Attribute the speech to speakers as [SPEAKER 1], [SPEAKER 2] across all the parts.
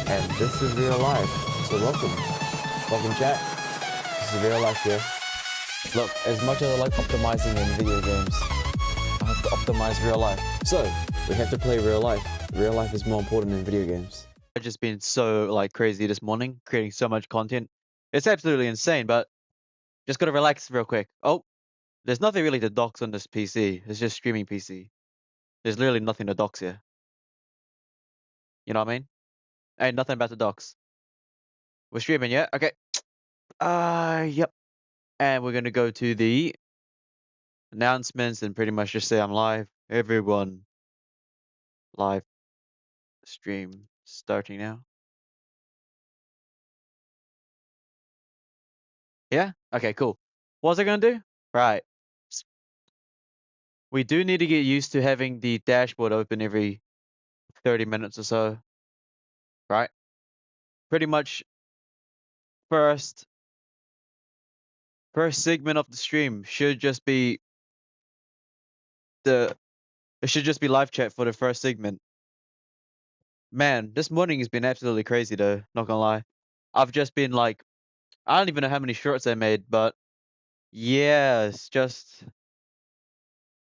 [SPEAKER 1] and this is real life. So welcome chat. This is real life here. Look, as much as I like optimizing in video games, I have to optimize real life. So we have to play real life. Real life is more important than video games.
[SPEAKER 2] I've just been so crazy this morning, creating so much content. It's absolutely insane, but just gotta relax real quick. Oh, there's nothing really to dox on this PC. It's just streaming PC. There's literally nothing to dox here. You know what I mean? Ain't nothing about to dox. We're streaming, yeah? Okay. Yep. And we're gonna go to the announcements and pretty much just say I'm live. Everyone, live stream starting now. Yeah? Okay, cool. What was I gonna do? Right. We do need to get used to having the dashboard open every 30 minutes or so, right? Pretty much first segment of the stream should just be it should just be live chat for the first segment. Man, this morning has been absolutely crazy though, not gonna lie. I've just been like, I don't even know how many shorts I made, but yeah,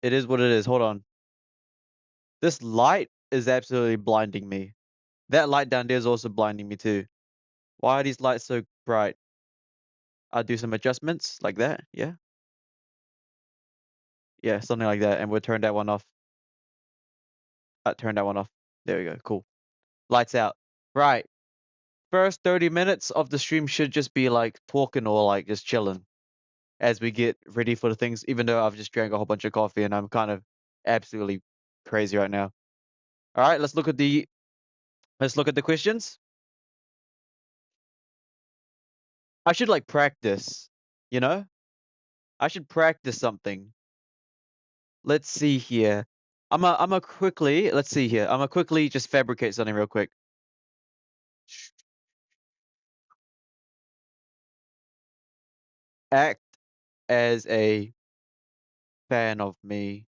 [SPEAKER 2] it is what it is. Hold on. This light is absolutely blinding me. That light down there is also blinding me too. Why are these lights so bright? I'll do some adjustments like that, yeah? Yeah, something like that, and we'll turn that one off. Turn that one off. There we go, cool. Lights out. Right. First 30 minutes of the stream should just be like talking or like just chilling as we get ready for the things, even though I've just drank a whole bunch of coffee and I'm kind of absolutely crazy right now. All right, let's look at the questions. I should like practice, you know? I should practice something. Let's see here. I'm a quickly, let's see here. I'm gonna quickly just fabricate something real quick. Act as a fan of me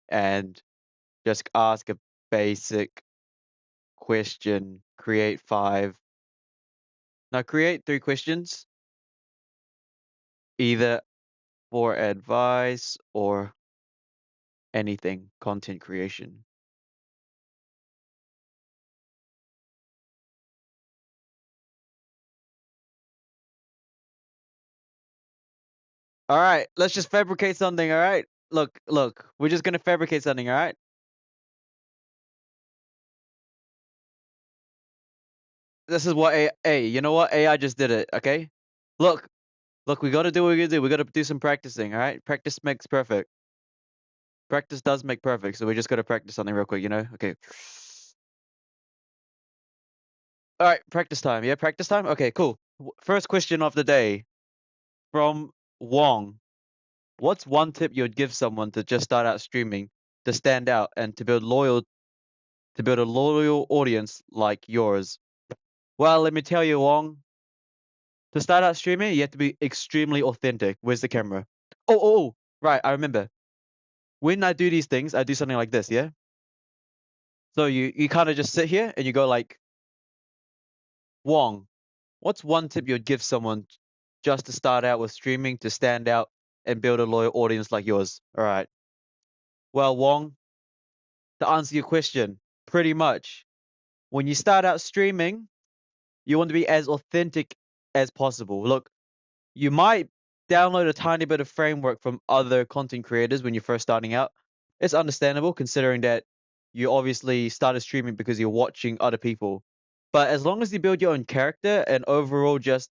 [SPEAKER 2] and just ask a basic question. Create 5. Now create 3 questions, either for advice or anything content creation. All right, let's just fabricate something. All right, look, we're just gonna fabricate something. All right. This is what you know what, AI just did it. Okay, look, we gotta do what we gotta do. We gotta do some practicing. All right, practice makes perfect. Practice does make perfect, so we just gotta practice something real quick. You know? Okay. All right, practice time. Yeah, practice time. Okay, cool. First question of the day from Wong. What's one tip you'd give someone to just start out streaming, to stand out, and to build a loyal audience like yours? Well, let me tell you, Wong. To start out streaming, you have to be extremely authentic. Where's the camera? Oh, right. I remember. When I do these things, I do something like this. Yeah. So you kind of just sit here and you go like, Wong, what's one tip you'd give someone just to start out with streaming, to stand out and build a loyal audience like yours? All right. Well, Wong, to answer your question, pretty much when you start out streaming, you want to be as authentic as possible. Look, you might download a tiny bit of framework from other content creators when you're first starting out. It's understandable considering that you obviously started streaming because you're watching other people. But as long as you build your own character and overall just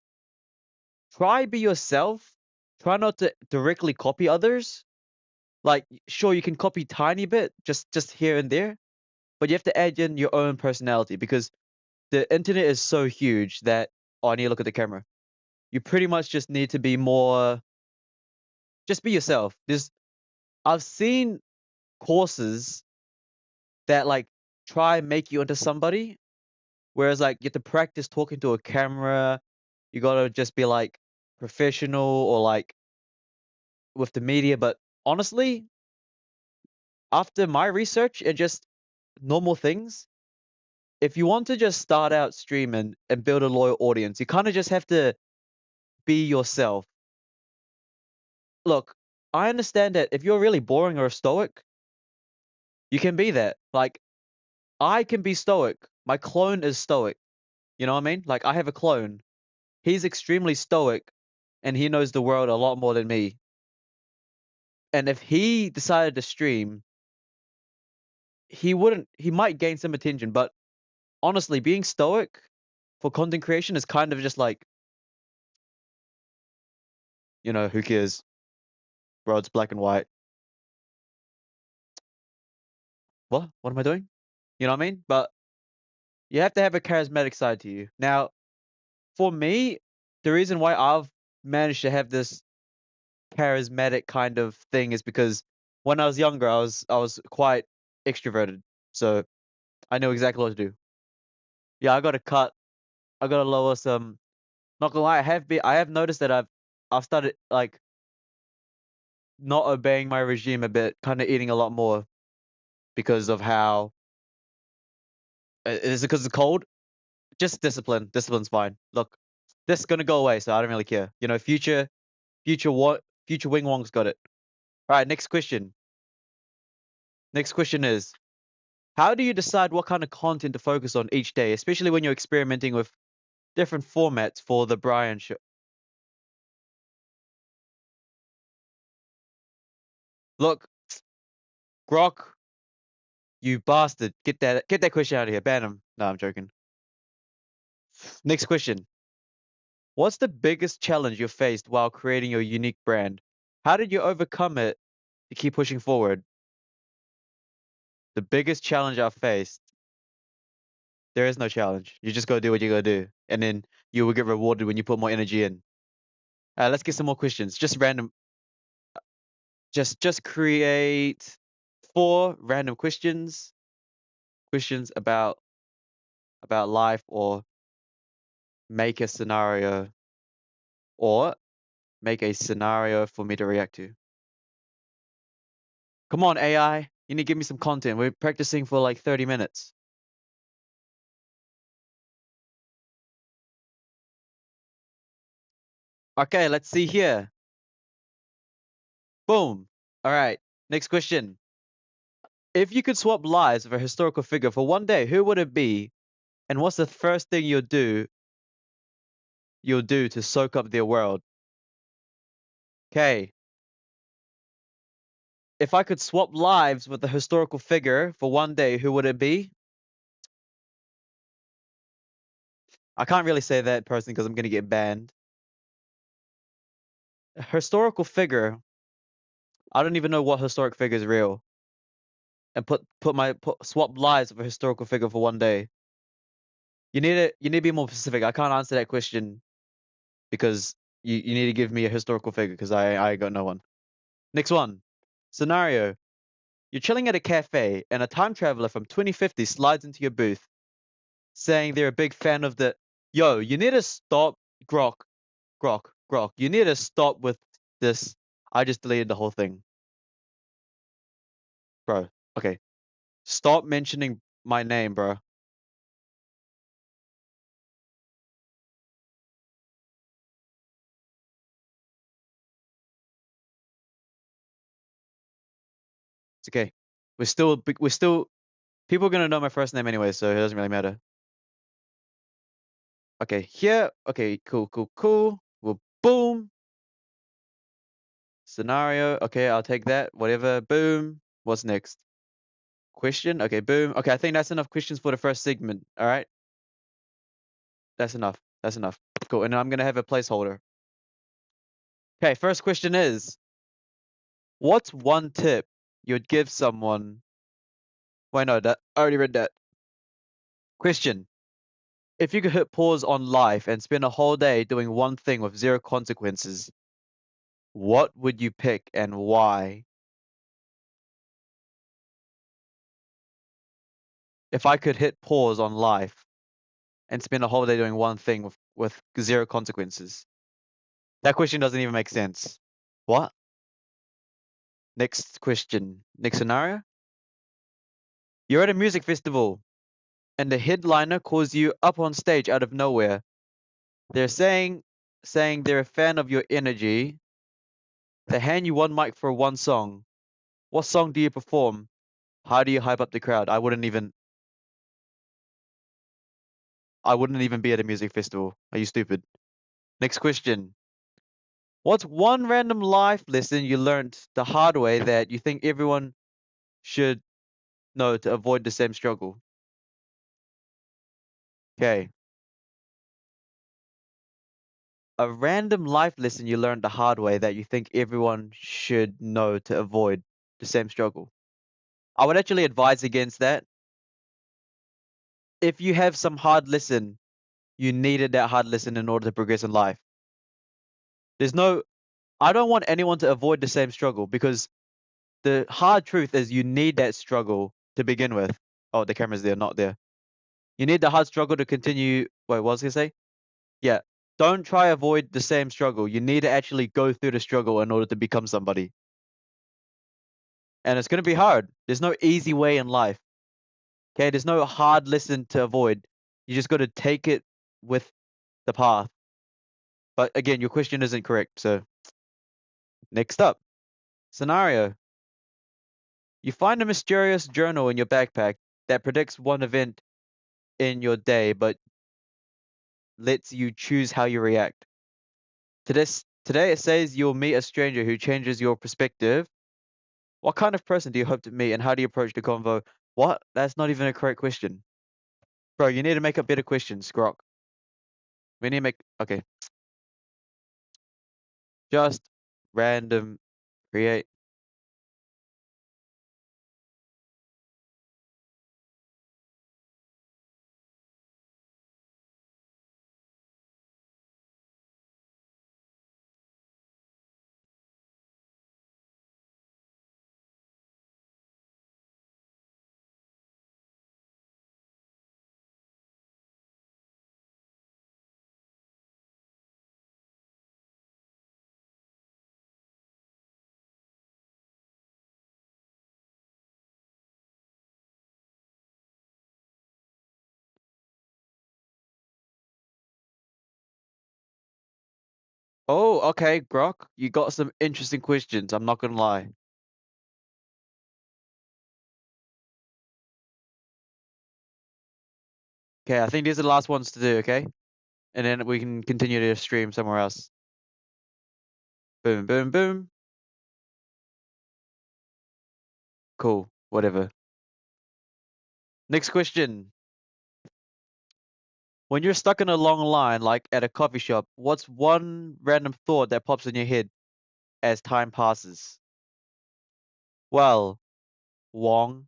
[SPEAKER 2] try be yourself, try not to directly copy others. Like sure you can copy tiny bit just here and there, but you have to add in your own personality because the internet is so huge that I need to look at the camera. You pretty much just need to be more just be yourself. I've seen courses that like try and make you into somebody, whereas like you have to practice talking to a camera. You gotta just be like professional or like with the media. But honestly, after my research and just normal things, if you want to just start out streaming and build a loyal audience, you kind of just have to be yourself. Look, I understand that if you're really boring or stoic, you can be that. Like, I can be stoic. My clone is stoic. You know what I mean? Like, I have a clone. He's extremely stoic, and he knows the world a lot more than me. And if he decided to stream, he might gain some attention, but honestly, being stoic for content creation is kind of just like, who cares? Bro, it's black and white. What am I doing? You know what I mean? But you have to have a charismatic side to you. Now, for me, the reason why I've managed to have this charismatic kind of thing is because when I was younger, I was quite extroverted, so I knew exactly what to do. Yeah, I got to cut. I got to lower some. Not gonna lie, I have noticed that I've started like not obeying my regime a bit, kind of eating a lot more because of how. Is it because it's cold? Just discipline. Discipline's fine. Look, this is gonna go away, so I don't really care. Future WingWong's got it. All right, next question. Next question is, how do you decide what kind of content to focus on each day, especially when you're experimenting with different formats for the Brian show? Look, Grok, you bastard, get that question out of here. Ban him. No, I'm joking. Next question. What's the biggest challenge you faced while creating your unique brand? How did you overcome it to keep pushing forward? The biggest challenge I faced, there is no challenge. You just gotta do what you gotta do, and then you will get rewarded when you put more energy in. Let's get some more questions. Just random. Just create 4 random questions. Questions about life, or make a scenario, or make a scenario for me to react to. Come on, AI. You need to give me some content. We're practicing for like 30 minutes. Okay, let's see here. Boom. All right. Next question. If you could swap lives with a historical figure for one day, who would it be? And what's the first thing you'll do to soak up their world? Okay. If I could swap lives with a historical figure for one day, who would it be? I can't really say that personally because I'm gonna get banned. A historical figure. I don't even know what historic figure is real. And swap lives with a historical figure for one day. You need to be more specific. I can't answer that question because you need to give me a historical figure because I got no one. Next one. Scenario. You're chilling at a cafe and a time traveler from 2050 slides into your booth saying they're a big fan of the. Yo, you need to stop, Grok, Grok, Grok. You need to stop with this. I just deleted the whole thing. Bro, okay. Stop mentioning my name, bro. It's okay. We're still people are gonna know my first name anyway, so it doesn't really matter. Okay, here. Okay, cool, cool, cool. Well, boom. Scenario. Okay, I'll take that. Whatever. Boom. What's next? Question. Okay, boom. Okay, I think that's enough questions for the first segment. All right, that's enough. That's enough. Cool. And I'm gonna have a placeholder. Okay, first question is, what's one tip you'd give someone? Wait, no, that I already read that. Question. If you could hit pause on life and spend a whole day doing one thing with zero consequences, what would you pick and why? If I could hit pause on life and spend a whole day doing one thing with zero consequences. That question doesn't even make sense. What? Next question. Next scenario. You're at a music festival and the headliner calls you up on stage out of nowhere. They're saying they're a fan of your energy. They hand you one mic for one song. What song do you perform? How do you hype up the crowd? I wouldn't even be at a music festival. Are you stupid? Next question. What's one random life lesson you learned the hard way that you think everyone should know to avoid the same struggle? Okay. A random life lesson you learned the hard way that you think everyone should know to avoid the same struggle. I would actually advise against that. If you have some hard lesson, you needed that hard lesson in order to progress in life. I don't want anyone to avoid the same struggle because the hard truth is you need that struggle to begin with. Oh, the camera's there, not there. You need the hard struggle to continue. Wait, what was I gonna say? Yeah. Don't try avoid the same struggle. You need to actually go through the struggle in order to become somebody. And it's gonna be hard. There's no easy way in life. Okay, there's no hard lesson to avoid. You just gotta take it with the path. But again, your question isn't correct. So next up, scenario. You find a mysterious journal in your backpack that predicts one event in your day, but lets you choose how you react. Today it says you'll meet a stranger who changes your perspective. What kind of person do you hope to meet, and how do you approach the convo? What? That's not even a correct question. Bro, you need to make up better questions, Grok. We need to make... Okay. Just random create. Oh, okay, Grok. You got some interesting questions. I'm not gonna lie. Okay, I think these are the last ones to do, okay? And then we can continue to stream somewhere else. Boom, boom, boom. Cool. Whatever. Next question. When you're stuck in a long line, like at a coffee shop, what's one random thought that pops in your head as time passes? Well, Wong.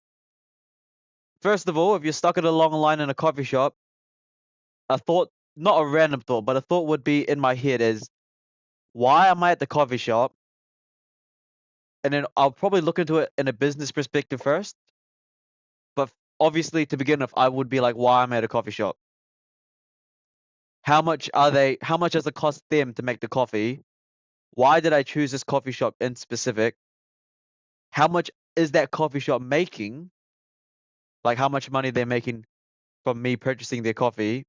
[SPEAKER 2] First of all, if you're stuck in a long line in a coffee shop, a thought, not a random thought, but a thought would be in my head is, why am I at the coffee shop? And then I'll probably look into it in a business perspective first. But obviously, to begin with, I would be like, why am I at a coffee shop? How much does it cost them to make the coffee? Why did I choose this coffee shop in specific? How much is that coffee shop making? Like how much money they're making from me purchasing their coffee?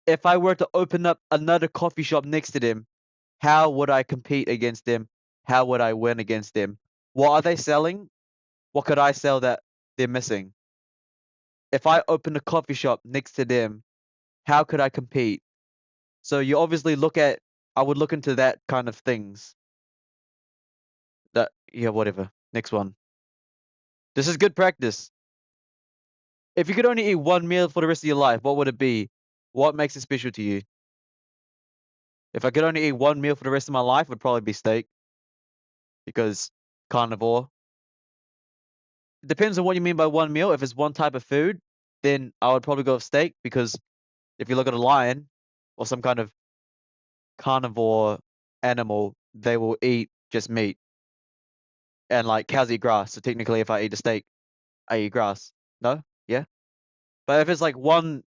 [SPEAKER 2] If I were to open up another coffee shop next to them, how would I compete against them? How would I win against them? What are they selling? What could I sell that they're missing? If I open a coffee shop next to them, how could I compete? So you obviously I would look into that kind of things. Yeah, whatever. Next one. This is good practice. If you could only eat one meal for the rest of your life, what would it be? What makes it special to you? If I could only eat one meal for the rest of my life, it would probably be steak. Because carnivore. It depends on what you mean by one meal. If it's one type of food, then I would probably go with steak because if you look at a lion or some kind of carnivore animal, they will eat just meat. And like cows eat grass. So technically if I eat a steak, I eat grass. No? Yeah? But if it's like one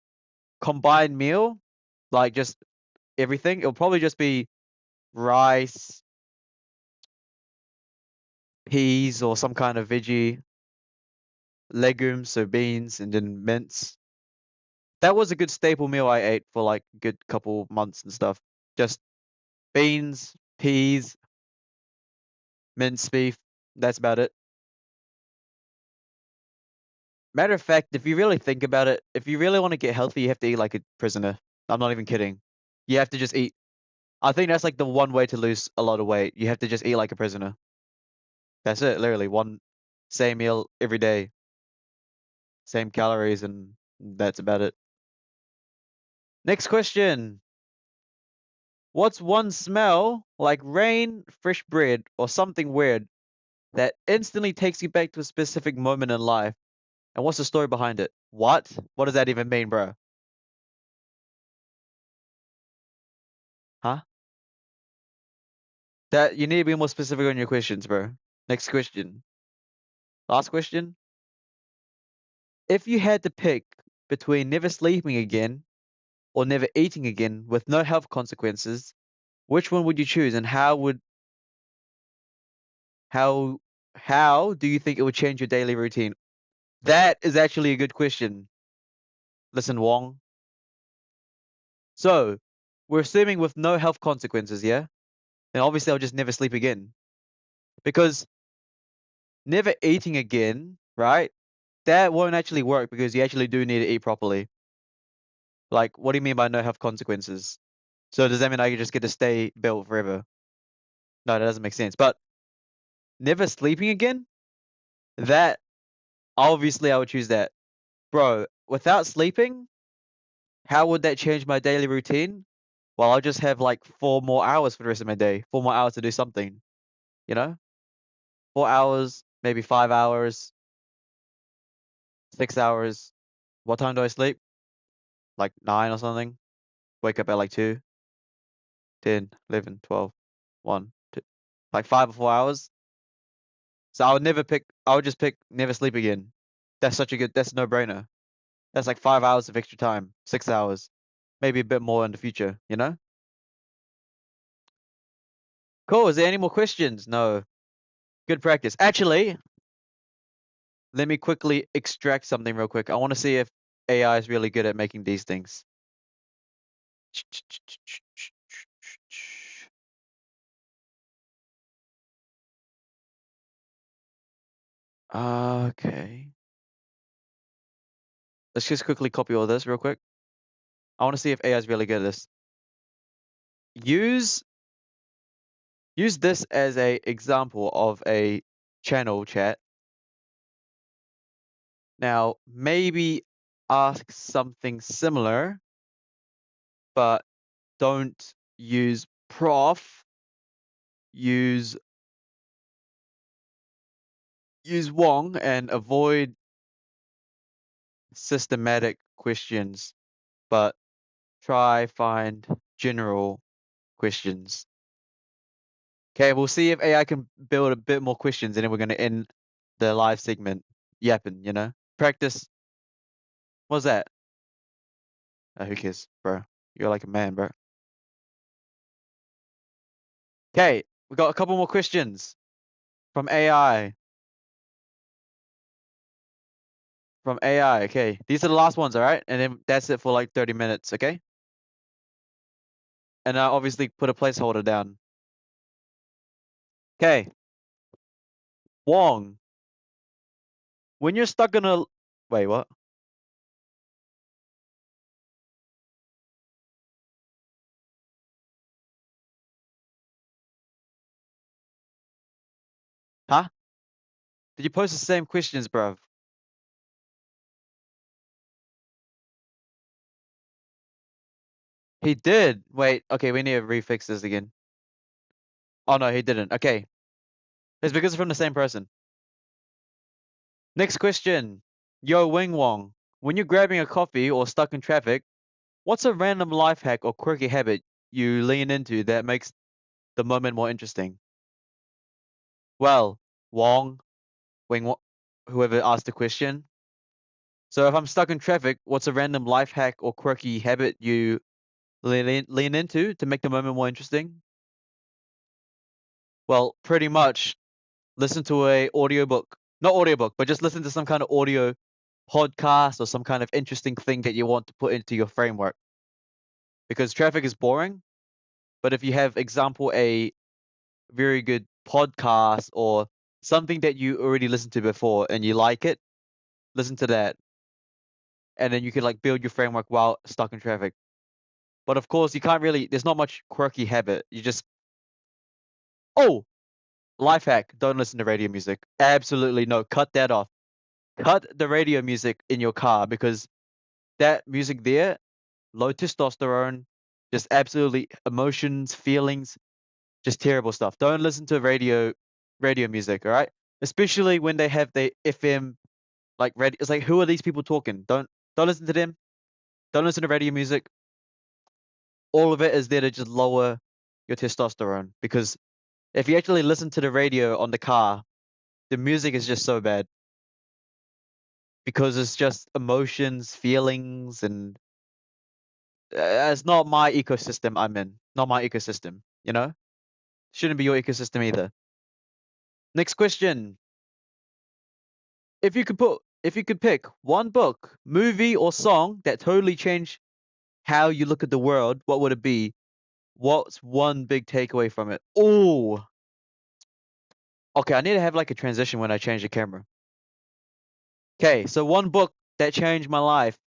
[SPEAKER 2] combined meal, like just everything, it'll probably just be rice, peas, or some kind of veggie, legumes, so beans, and then mince. That was a good staple meal I ate for like a good couple months and stuff. Just beans, peas, minced beef. That's about it. Matter of fact, if you really think about it, if you really want to get healthy, you have to eat like a prisoner. I'm not even kidding. You have to just eat. I think that's like the one way to lose a lot of weight. You have to just eat like a prisoner. That's it, literally. One same meal every day, same calories, and that's about it. Next question. What's one smell like rain, fresh bread, or something weird that instantly takes you back to a specific moment in life? And what's the story behind it? What? What does that even mean, bro? Huh? That you need to be more specific on your questions, bro. Next question. Last question. If you had to pick between never sleeping again or never eating again with no health consequences, which one would you choose, and how how do you think it would change your daily routine? That is actually a good question. Listen, Wong. So, we're assuming with no health consequences, yeah? And obviously I'll just never sleep again. Because never eating again, right? That won't actually work because you actually do need to eat properly. Like, what do you mean by no health consequences? So does that mean I just get to stay built forever? No, that doesn't make sense. But never sleeping again? That obviously I would choose that. Bro, without sleeping, how would that change my daily routine? Well, I'll just have like 4 more hours for the rest of my day. 4 more hours to do something, you know? 4 hours, maybe 5 hours, 6 hours. What time do I sleep? Like 9 or something. Wake up at like 2, 10, 11, 12, 1, 2. Like 5 or 4 hours. So I would just pick never sleep again. That's a no-brainer. That's like 5 hours of extra time, 6 hours, maybe a bit more in the future, you know? Cool. Is there any more questions? No. Good practice. Actually, let me quickly extract something real quick. I want to see if AI is really good at making these things. Okay. Let's just quickly copy all this real quick. I want to see if AI is really good at this. Use this as a example of a channel chat. Now, maybe ask something similar, but don't use prof. Use Wong and avoid systematic questions, but try find general questions. Okay, we'll see if AI can build a bit more questions, and then we're going to end the live segment yapping, you know? Practice. What's that? Who cares, bro? You're like a man, bro. Okay, we got a couple more questions from AI. From AI, okay. These are the last ones, all right? And then that's it for like 30 minutes, okay? And I obviously put a placeholder down. Okay. Wong, when you're stuck in a... Wait, what? Huh? Did you post the same questions, bruv? He did. Wait, okay, we need to refix this again. Oh, no, he didn't. Okay. It's because it's from the same person. Next question. Yo, WingWong, when you're grabbing a coffee or stuck in traffic, what's a random life hack or quirky habit you lean into that makes the moment more interesting? Well, Wong, whoever asked the question. So if I'm stuck in traffic, what's a random life hack or quirky habit you lean into to make the moment more interesting? Well, pretty much listen to a audiobook. Not audiobook, but just listen to some kind of audio podcast or some kind of interesting thing that you want to put into your framework. Because traffic is boring, but if you have example a very good podcast or something that you already listened to before and you like it, listen to that. And then you can like build your framework while stuck in traffic. But of course, you can't really, there's not much quirky habit. You just, oh, life hack, don't listen to radio music. Absolutely no, cut that off. Cut the radio music in your car because that music there, low testosterone, just absolutely emotions, feelings, just terrible stuff. Don't listen to radio music, all right? Especially when they have the FM like radio. It's like, who are these people talking? Don't listen to them. Don't listen to radio music. All of it is there to just lower your testosterone because if you actually listen to the radio on the car, the music is just so bad because it's just emotions, feelings, and it's not my ecosystem I'm in. Not my ecosystem, you know? Shouldn't be your ecosystem either. Next question. If you could pick one book, movie, or song that totally changed how you look at the world, what would it be? What's one big takeaway from it? Oh, okay. I need to have like a transition when I change the camera. Okay, so one book that changed my life.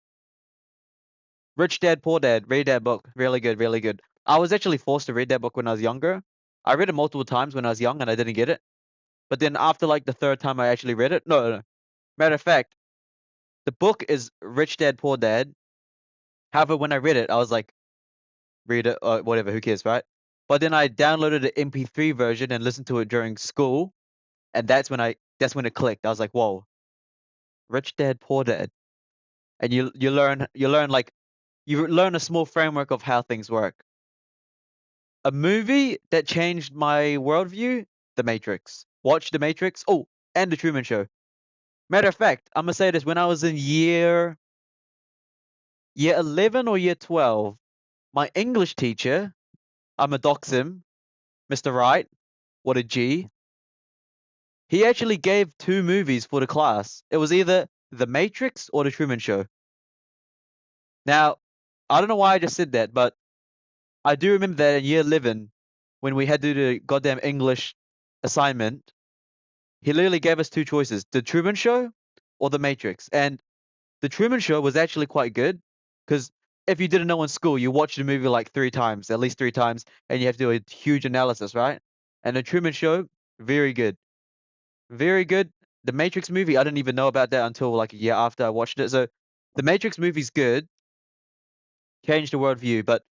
[SPEAKER 2] Rich Dad Poor Dad. Read that book. Really good, really good. I was actually forced to read that book when I was younger. I read it multiple times when I was young and I didn't get it. But then after like the third time I actually read it, no. Matter of fact, the book is Rich Dad Poor Dad. However, when I read it, I was like, read it or whatever, who cares, right? But then I downloaded the MP3 version and listened to it during school, and that's when it clicked. I was like, whoa, Rich Dad Poor Dad, and you learn a small framework of how things work. A movie that changed my worldview, The Matrix. Watch The Matrix. Oh, and The Truman Show. Matter of fact, I'm gonna say this: when I was in year 11 or year 12, my English teacher, I'm a dox him, Mr. Wright, what a G. He actually gave two movies for the class. It was either The Matrix or The Truman Show. Now, I don't know why I just said that, but I do remember that in year 11, when we had to do the goddamn English assignment, he literally gave us two choices: The Truman Show or The Matrix. And The Truman Show was actually quite good because if you didn't know in school, you watch the movie like 3 times, at least 3 times, and you have to do a huge analysis, right? And The Truman Show, very good. Very good. The Matrix movie, I didn't even know about that until like a year after I watched it. So the Matrix movie's good, changed the worldview, but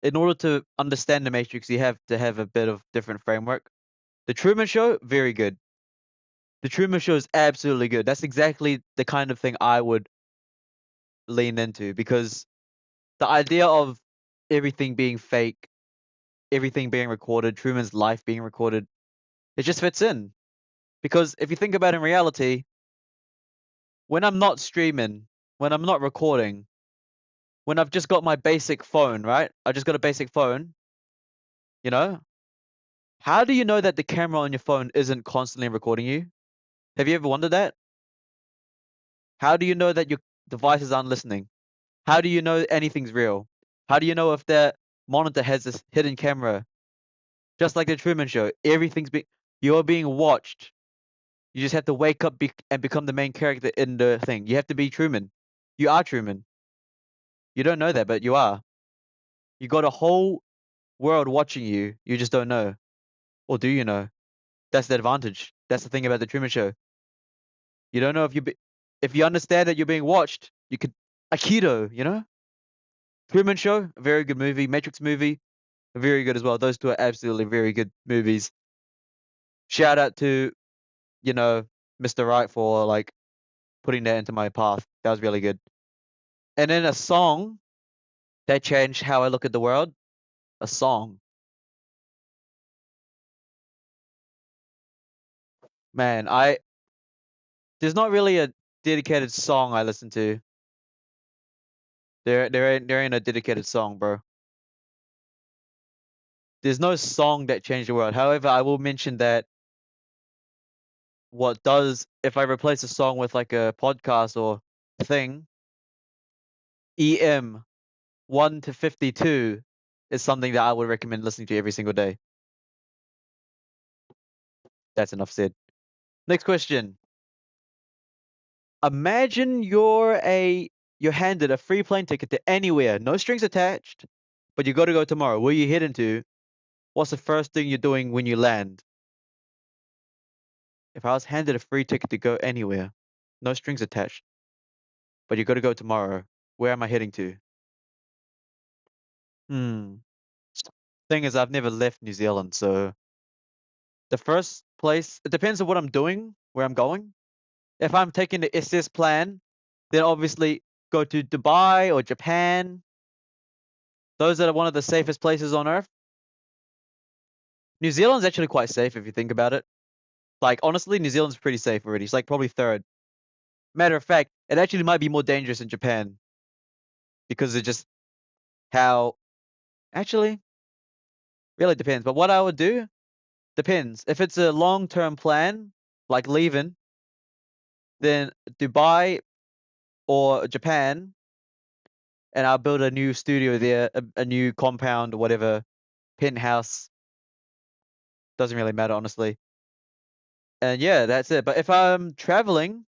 [SPEAKER 2] in order to understand the Matrix, you have to have a bit of different framework. The Truman Show, very good. The Truman Show is absolutely good. That's exactly the kind of thing I would lean into because the idea of everything being fake, everything being recorded, Truman's life being recorded, it just fits in. Because if you think about it in reality, when I'm not streaming, when I'm not recording, when I've just got my basic phone, right? I just got a basic phone, you know? How do you know that the camera on your phone isn't constantly recording you? Have you ever wondered that? How do you know that your devices aren't listening? How do you know anything's real? How do you know if the monitor has this hidden camera? Just like the Truman Show, you're being watched. You just have to wake up and become the main character in the thing. You have to be Truman. You are Truman. You don't know that, but you are. You got a whole world watching you. You just don't know. Or do you know? That's the advantage. That's the thing about the Truman Show. You don't know if you understand that you're being watched, you could Aikido, you know? Truman Show, a very good movie. Matrix movie, very good as well. Those two are absolutely very good movies. Shout out to, you know, Mr. Wright for like putting that into my path. That was really good. And then a song that changed how I look at the world. A song. Man, there's not really a dedicated song I listen to. There ain't a dedicated song, bro. There's no song that changed the world. However, I will mention that if I replace a song with like a podcast or thing, EM 1 to 52 is something that I would recommend listening to every single day. That's enough said. Next question. Imagine you're handed a free plane ticket to anywhere, no strings attached, but you got to go tomorrow. Where you heading to? What's the first thing you're doing when you land? If I was handed a free ticket to go anywhere, no strings attached, but you got to go tomorrow, where am I heading to? Thing is, I've never left New Zealand, so the first place, it depends on what I'm doing, where I'm going. If I'm taking the SS plan, then obviously go to Dubai or Japan. Those are one of the safest places on earth. New Zealand's actually quite safe if you think about it. Like, honestly, New Zealand's pretty safe already. It's like probably third. Matter of fact, it actually might be more dangerous in Japan because of just how. Actually, really depends. But what I would do depends. If it's a long-term plan, like leaving, then Dubai or Japan, and I'll build a new studio there, a new compound, whatever, penthouse. Doesn't really matter, honestly. And yeah, that's it. But if I'm traveling,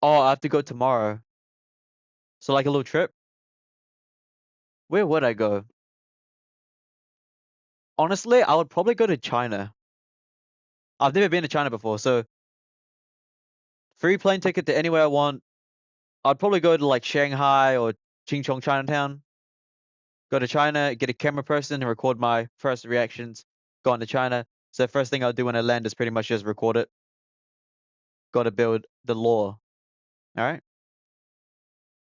[SPEAKER 2] oh, I have to go tomorrow. So like a little trip. Where would I go? Honestly, I would probably go to China. I've never been to China before, so free plane ticket to anywhere I want. I'd probably go to like Shanghai or Chingchong, Chinatown. Go to China, get a camera person and record my first reactions. Go on to China. So first thing I'll do when I land is pretty much just record it. Got to build the lore. All right.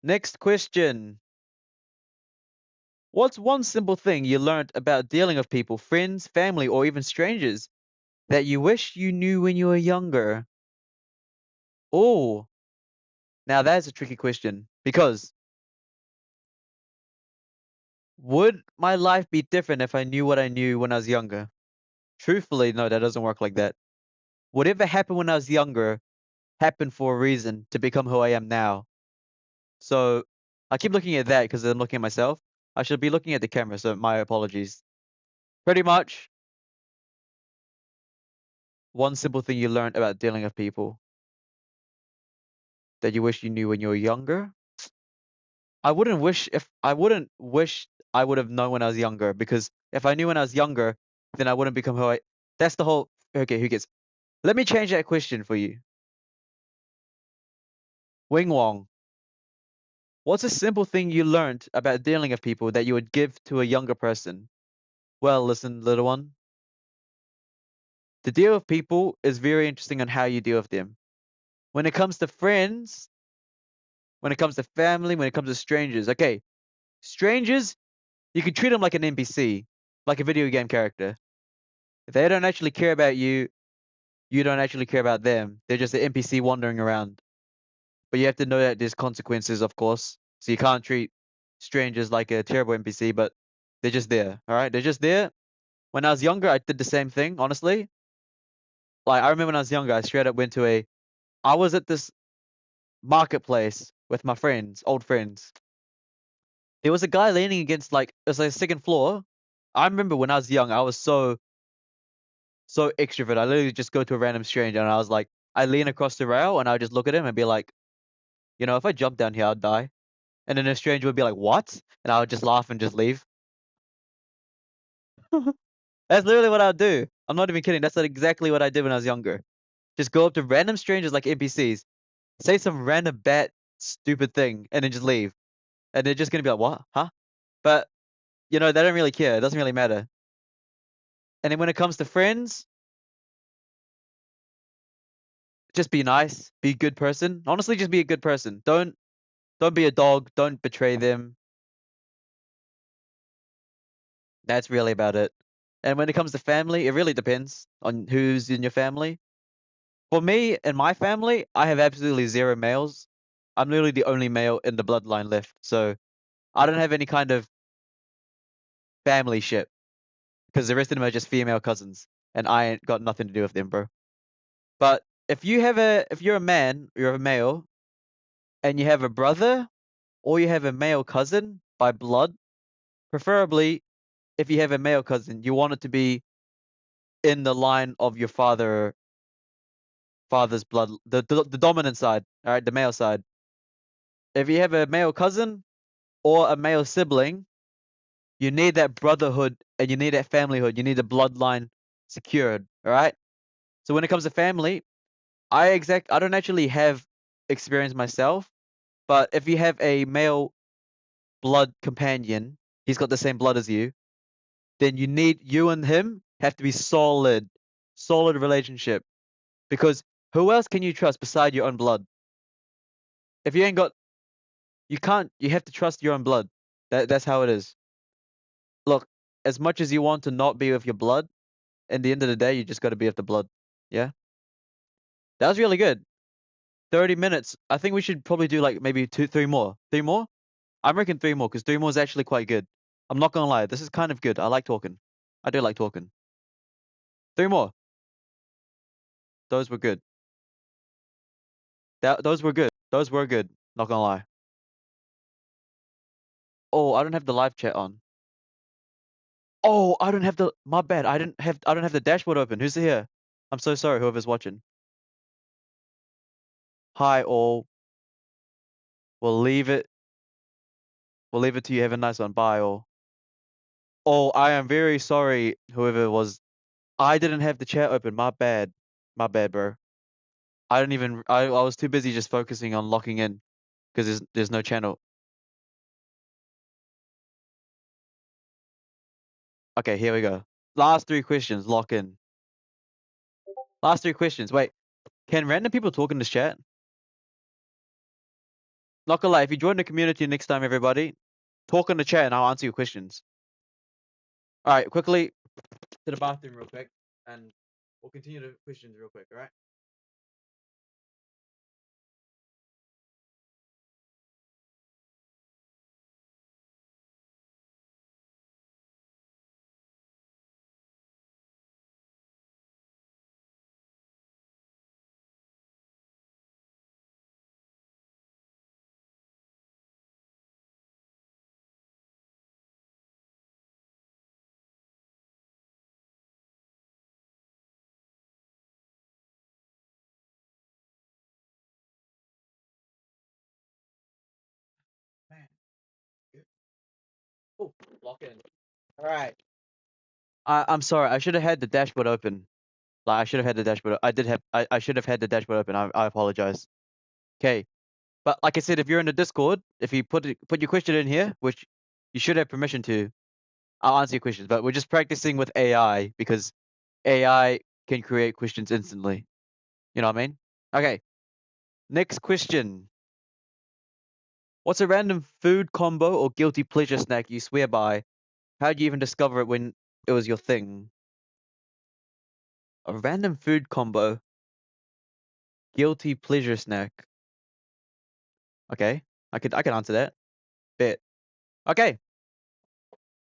[SPEAKER 2] Next question. What's one simple thing you learned about dealing with people, friends, family, or even strangers that you wish you knew when you were younger? Oh, now that's a tricky question because would my life be different if I knew what I knew when I was younger? Truthfully, no, that doesn't work like that. Whatever happened when I was younger happened for a reason to become who I am now. So I keep looking at that because I'm looking at myself. I should be looking at the camera, so my apologies. Pretty much one simple thing you learned about dealing with people that you wish you knew when you were younger. I wouldn't wish I would have known when I was younger, because if I knew when I was younger, then I wouldn't become who I. That's the whole. Okay, who gets? Let me change that question for you. WingWong, what's a simple thing you learned about dealing with people that you would give to a younger person? Well, listen, little one. To deal with people is very interesting on how you deal with them. When it comes to friends, when it comes to family, when it comes to strangers, okay, strangers, you can treat them like an NPC, like a video game character. If they don't actually care about you, you don't actually care about them. They're just an NPC wandering around. But you have to know that there's consequences, of course. So you can't treat strangers like a terrible NPC, but they're just there. All right, they're just there. When I was younger, I did the same thing. Honestly, like I remember when I was younger, I straight up went to a. I was at this marketplace with my friends, old friends. There was a guy leaning against like it was like a second floor. I remember when I was young, I was so extrovert. I literally just go to a random stranger and I was like, I lean across the rail and I would just look at him and be like, you know, if I jump down here, I'd die. And then a stranger would be like, what? And I would just laugh and just leave. That's literally what I would do. I'm not even kidding. That's like exactly what I did when I was younger. Just go up to random strangers like NPCs, say some random bad, stupid thing, and then just leave. And they're just gonna be like, what? Huh? But you know, they don't really care. It doesn't really matter. And then when it comes to friends, just be nice, be a good person. Honestly, just be a good person. Don't be a dog. Don't betray them. That's really about it. And when it comes to family, it really depends on who's in your family. For me and my family, I have absolutely zero males. I'm literally the only male in the bloodline left. So I don't have any kind of family ship because the rest of them are just female cousins. And I ain't got nothing to do with them, bro. But if you're a man, you're a male, and you have a brother or you have a male cousin by blood, preferably if you have a male cousin, you want it to be in the line of your father's blood, the dominant side, all right, the male side. If you have a male cousin or a male sibling, you need that brotherhood and you need that familyhood. You need the bloodline secured, all right? So when it comes to family, I don't actually have experience myself, but if you have a male blood companion, he's got the same blood as you, then you and him have to be solid relationship. Because who else can you trust beside your own blood? If you ain't got, you can't. You have to trust your own blood. That's how it is. Look, as much as you want to not be with your blood, at the end of the day, you just got to be with the blood. Yeah, that was really good. 30 minutes. I think we should probably do like maybe two, three more. Three more? I'm reckon three more because three more is actually quite good. I'm not gonna lie, this is kind of good. I like talking. I do like talking. Three more. Those were good. Those were good. Those were good. Not gonna lie. Oh, I don't have the live chat on. Oh, I don't have the. My bad. I don't have the dashboard open. Who's here? I'm so sorry. Whoever's watching. Hi all. We'll leave it. We'll leave it to you. Have a nice one. Bye all. Oh, I am very sorry. Whoever was. I didn't have the chat open. My bad. My bad, bro. I didn't even. I was too busy just focusing on locking in because there's no channel. Okay, here we go. Last three questions. Lock in. Last three questions. Wait. Can random people talk in this chat? Not gonna lie, if you join the community next time, everybody, talk in the chat and I'll answer your questions. All right, quickly to the bathroom real quick, and we'll continue the questions real quick. All right. Man, good. Oh, lock in. All right. I'm sorry. I should have had the dashboard open. Like I should have had the dashboard. I did have. I should have had the dashboard open. I apologize. Okay. But like I said, if you're in the Discord, if you put your question in here, which you should have permission to, I'll answer your questions. But we're just practicing with AI because AI can create questions instantly. You know what I mean? Okay. Next question. What's a random food combo or guilty pleasure snack you swear by? How'd you even discover it when it was your thing? A random food combo, guilty pleasure snack. Okay, I could answer that. Bet. Okay.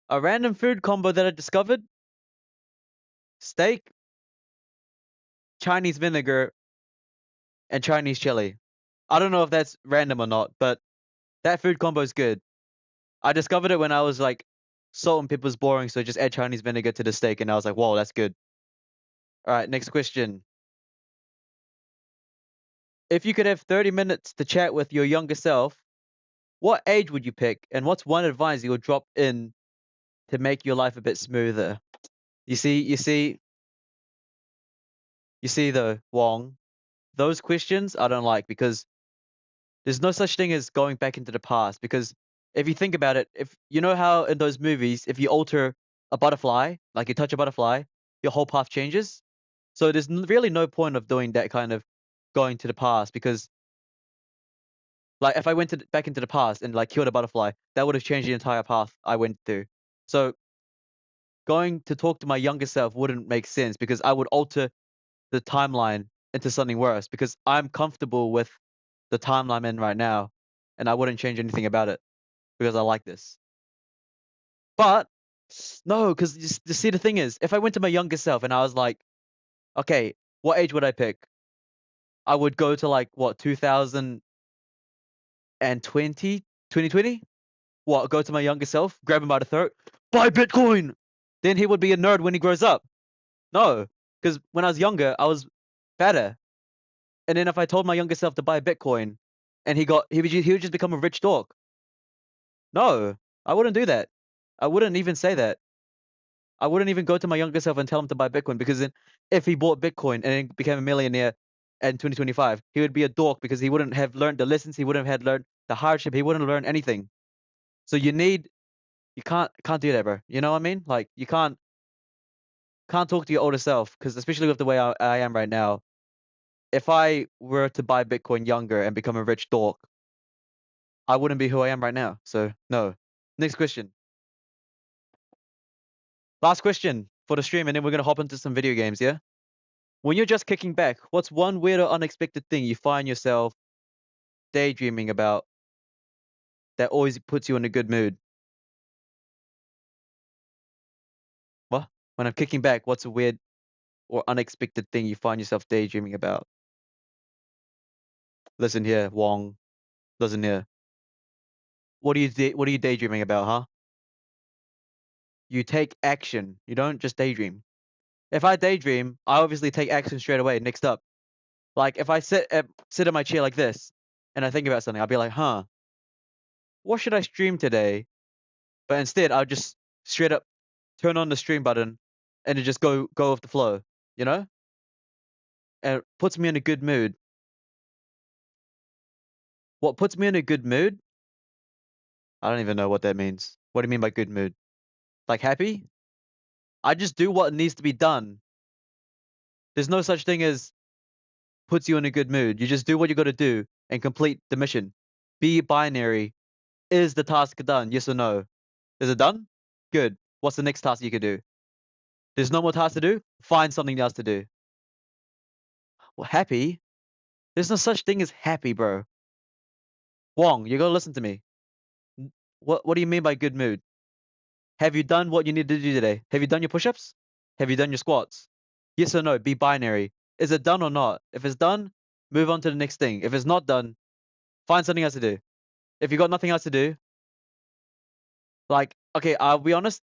[SPEAKER 2] A random food combo that I discovered: steak, Chinese vinegar, and Chinese chili. I don't know if that's random or not, but that food combo is good. I discovered it when I was like, salt and pepper's boring, so just add Chinese vinegar to the steak, and I was like, whoa, that's good. All right, next question. If you could have 30 minutes to chat with your younger self, what age would you pick, and what's one advice you would drop in to make your life a bit smoother? You see though, Wong, those questions I don't like because there's no such thing as going back into the past. Because if you think about it, if you know how in those movies, if you alter a butterfly, like you touch a butterfly, your whole path changes. So there's really no point of doing that kind of going to the past because like if I went back into the past and like killed a butterfly, that would have changed the entire path I went through. So going to talk to my younger self wouldn't make sense because I would alter the timeline into something worse because I'm comfortable with the timeline I'm in right now and I wouldn't change anything about it because I like this. But no, because you see the thing is, if I went to my younger self and I was like, okay, what age would I pick? I would go to like what 2020. What, go to my younger self, grab him by the throat, buy Bitcoin. Then he would be a nerd when he grows up. No, because when I was younger, I was better. And then if I told my younger self to buy Bitcoin, and he would just become a rich dork. No, I wouldn't do that. I wouldn't even say that. I wouldn't even go to my younger self and tell him to buy Bitcoin, because then if he bought Bitcoin and then became a millionaire in 2025, he would be a dork because he wouldn't have learned the lessons, he wouldn't have learned the hardship, he wouldn't learn anything. So you can't do that, bro. You know what I mean? Like you can't talk to your older self, because especially with the way I am right now, if I were to buy Bitcoin younger and become a rich dork, I wouldn't be who I am right now. So no. Next question. Last question for the stream, and then we're gonna hop into some video games, yeah? When you're just kicking back, what's one weird or unexpected thing you find yourself daydreaming about that always puts you in a good mood? What? When I'm kicking back, what's a weird or unexpected thing you find yourself daydreaming about? Listen here, Wong. Listen here. What are you daydreaming about, huh? You take action. You don't just daydream. If I daydream, I obviously take action straight away. Next up, like if I sit in my chair like this, and I think about something, I'll be like, huh, what should I stream today? But instead, I'll just straight up turn on the stream button, and it just go with the flow, you know? And it puts me in a good mood. What puts me in a good mood? I don't even know what that means. What do you mean by good mood? Like happy? I just do what needs to be done. There's no such thing as puts you in a good mood. You just do what you got to do and complete the mission. Be binary. Is the task done? Yes or no? Is it done? Good. What's the next task you could do? There's no more tasks to do? Find something else to do. Well, happy? There's no such thing as happy, bro. Wong, you gotta listen to me. What do you mean by good mood? Have you done what you need to do today? Have you done your push-ups? Have you done your squats? Yes or no? Be binary. Is it done or not? If it's done, move on to the next thing. If it's not done, find something else to do. If you got nothing else to do, like, okay, I'll be honest.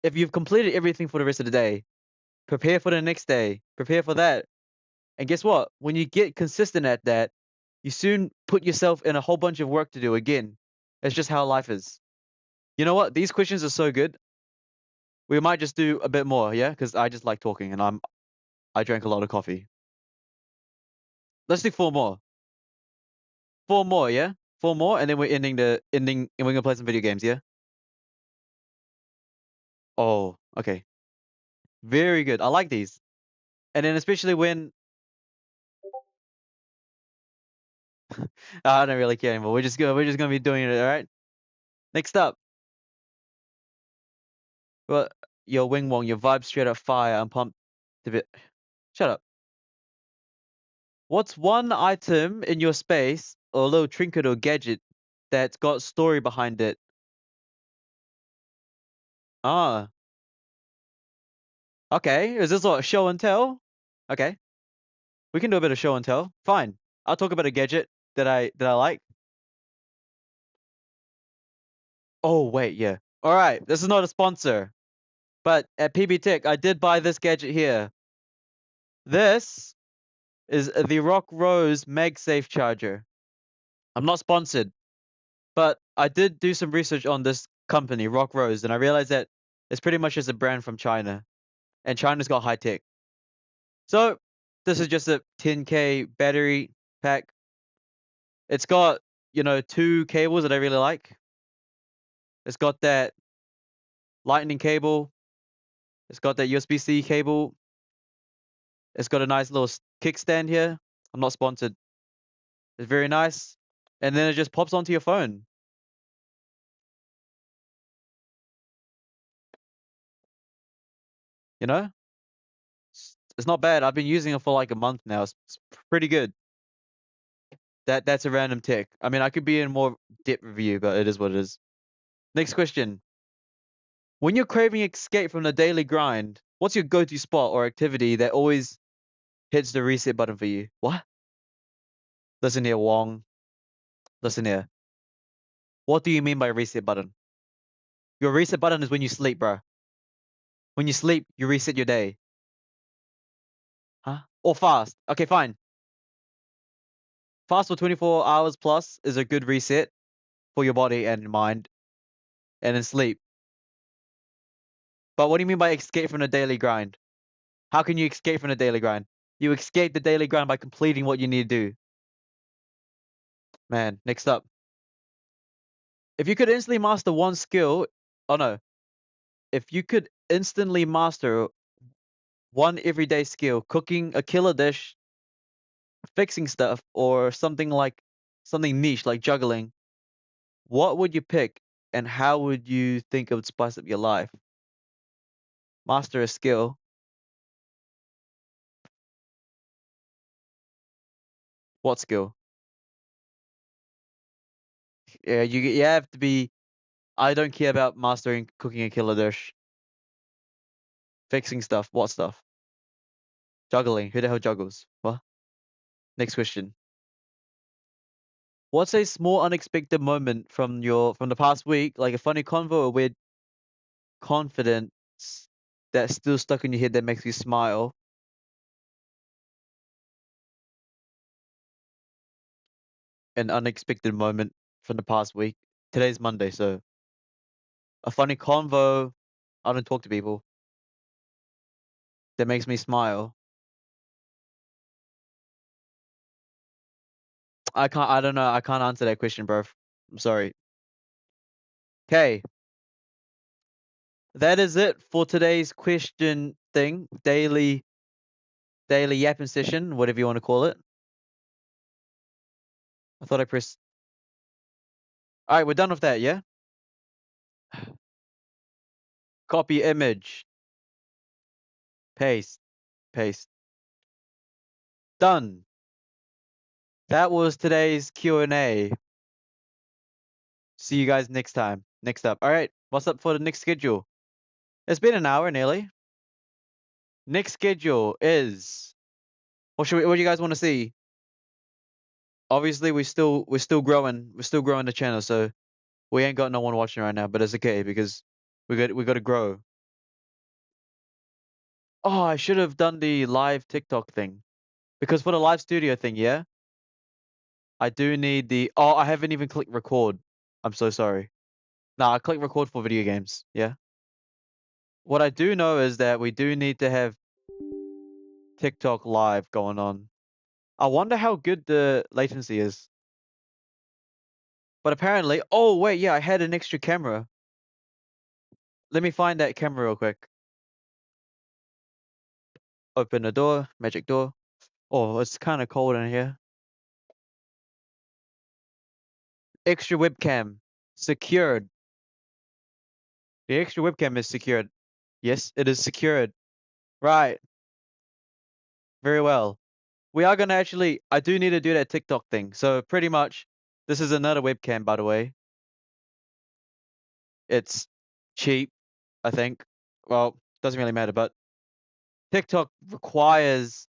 [SPEAKER 2] If you've completed everything for the rest of the day, prepare for the next day. Prepare for that. And guess what? When you get consistent at that, you soon put yourself in a whole bunch of work to do again. It's just how life is. You know what? These questions are so good. We might just do a bit more, yeah? Because I just like talking, and I drank a lot of coffee. Let's do 4 more. 4 more, yeah? 4 more, and then we're ending, and we're gonna play some video games, yeah? Oh, okay. Very good. I like these. And then especially when I don't really care anymore. We're just gonna be doing it, all right? Next up, well, your WingWong, your vibe straight up fire. I'm pumped to bit. Shut up. What's one item in your space or a little trinket or gadget that's got story behind it? Ah, okay. Is this what, show and tell? Okay. We can do a bit of show and tell. Fine. I'll talk about a gadget that I like. Oh, wait, yeah. All right. This is not a sponsor, but at PB Tech, I did buy this gadget here. This is the Rock Rose MagSafe charger. I'm not sponsored, but I did do some research on this company, Rock Rose, and I realized that it's pretty much just a brand from China, and China's got high tech. So this is just a 10K battery pack. It's got, 2 cables that I really like. It's got that lightning cable. It's got that USB-C cable. It's got a nice little kickstand here. I'm not sponsored. It's very nice. And then it just pops onto your phone. You know? It's not bad. I've been using it for like a month now. It's pretty good. That's a random tech. I mean, I could be in more depth review, but it is what it is. Next question. When you're craving escape from the daily grind, what's your go-to spot or activity that always hits the reset button for you? What? Listen here, Wong. Listen here. What do you mean by reset button? Your reset button is when you sleep, bro. When you sleep, you reset your day. Huh? Or fast. Okay, fine. Fast for 24 hours plus is a good reset for your body and mind, and then sleep. But what do you mean by escape from the daily grind? How can you escape from the daily grind? You escape the daily grind by completing what you need to do. Man, next up. If you could instantly master one skill, oh no. If you could instantly master one everyday skill, cooking a killer dish, fixing stuff, or something niche like juggling, what would you pick and how would you think it would spice up your life? Master a skill. What skill? Yeah, you have to be. I don't care about mastering cooking a killer dish. Fixing stuff. What stuff? Juggling. Who the hell juggles? What? Next question. What's a small unexpected moment from the past week, like a funny convo or weird confidence that's still stuck in your head that makes you smile? An unexpected moment from the past week. Today's Monday, so a funny convo. I don't talk to people that makes me smile. I can't. I don't know. I can't answer that question, bro. I'm sorry. Okay, that is it for today's question thing. Daily yapping session, whatever you want to call it. I thought I pressed. All right, we're done with that. Yeah. Copy image. Paste. Paste. Done. That was today's Q&A. See you guys next time. Next up. All right. What's up for the next schedule? It's been an hour nearly. Next schedule is what do you guys want to see? Obviously, we're still growing. We're still growing the channel, so we ain't got no one watching right now, but it's okay because we got to grow. Oh, I should have done the live TikTok thing because for the live studio thing, yeah, I do need the. Oh, I haven't even clicked record. I'm so sorry. Nah, I click record for video games. Yeah. What I do know is that we do need to have TikTok live going on. I wonder how good the latency is. But apparently, oh wait, yeah, I had an extra camera. Let me find that camera real quick. Open the door, magic door. Oh, it's kind of cold in here. Extra webcam secured. The extra webcam is secured. Yes, it is secured. Right. Very well. We are gonna actually. I do need to do that TikTok thing. So pretty much, this is another webcam, by the way. It's cheap, I think. Well, doesn't really matter, but TikTok requires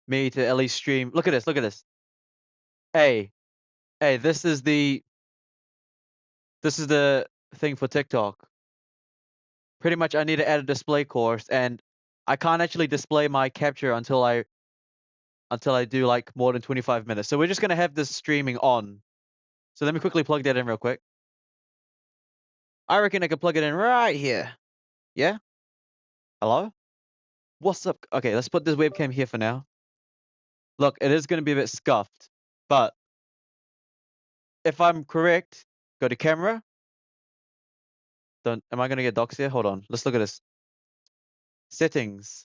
[SPEAKER 2] me to at least stream. Look at this. Look at this. Hey, hey, this is the thing for TikTok. Pretty much, I need to add a display course, and I can't actually display my capture until I do like more than 25 minutes. So we're just gonna have this streaming on. So let me quickly plug that in real quick. I reckon I can plug it in right here. Yeah? Hello? What's up? Okay, let's put this webcam here for now. Look, it is gonna be a bit scuffed, but if I'm correct, go to camera. Am I gonna get docs here? Hold on. Let's look at this. Settings.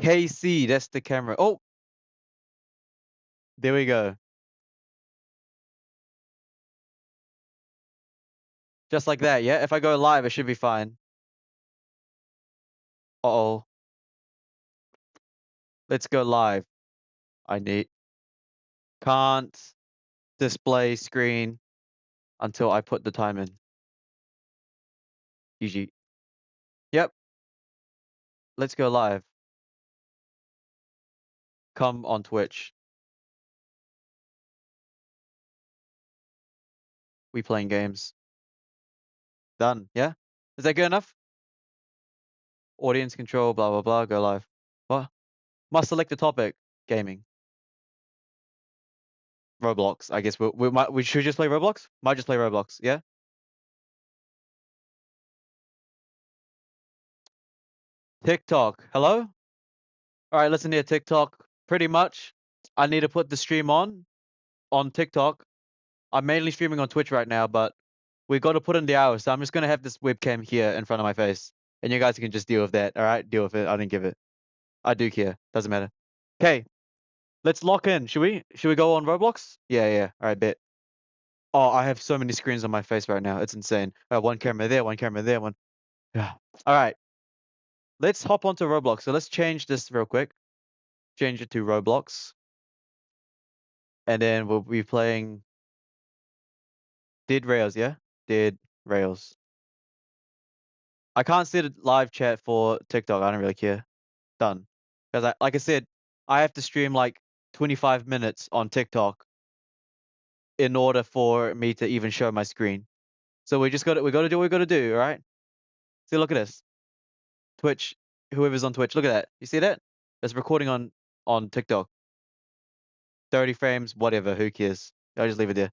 [SPEAKER 2] KC, that's the camera. Oh, there we go. Just like that, yeah? If I go live, it should be fine. Uh-oh. Let's go live. Can't display screen until I put the time in. GG. Yep. Let's go live. Come on Twitch. we playing games. Done. Yeah? Is that good enough? Audience control, blah, blah, blah, go live. What? Must select the topic. Gaming. Roblox. I guess we should just play Roblox? Might just play Roblox, yeah? TikTok. Hello? Alright, listen here, TikTok. Pretty much, I need to put the stream on TikTok. I'm mainly streaming on Twitch right now, but we got to put in the hours, so I'm just gonna have this webcam here in front of my face, and you guys can just deal with that. All right, deal with it. I didn't give it. I do care. Doesn't matter. Okay, let's lock in. Should we? Should we go on Roblox? Yeah, yeah. All right, bet. Oh, I have so many screens on my face right now. It's insane. One camera there, one camera there, one. Yeah. All right. Let's hop onto Roblox. So let's change this real quick. Change it to Roblox, and then we'll be playing Dead Rails. Yeah, Dead Rails. I can't see the live chat for TikTok. I don't really care. Done. Because like I said, I have to stream like 25 minutes on TikTok in order for me to even show my screen. So we got to do what we got to do, all right? See, look at this. Twitch, whoever's on Twitch, look at that. You see that? It's recording on TikTok. 30 frames, whatever, who cares? I'll just leave it there.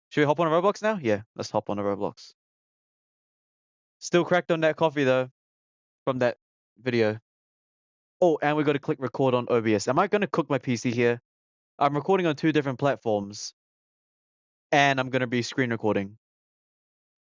[SPEAKER 2] Should we hop on a Roblox now? Yeah, let's hop on a Roblox. Still cracked on that coffee though, from that video. Oh, and we got to click record on OBS. Am I going to cook my PC here? I'm recording on 2 different platforms, and I'm going to be screen recording.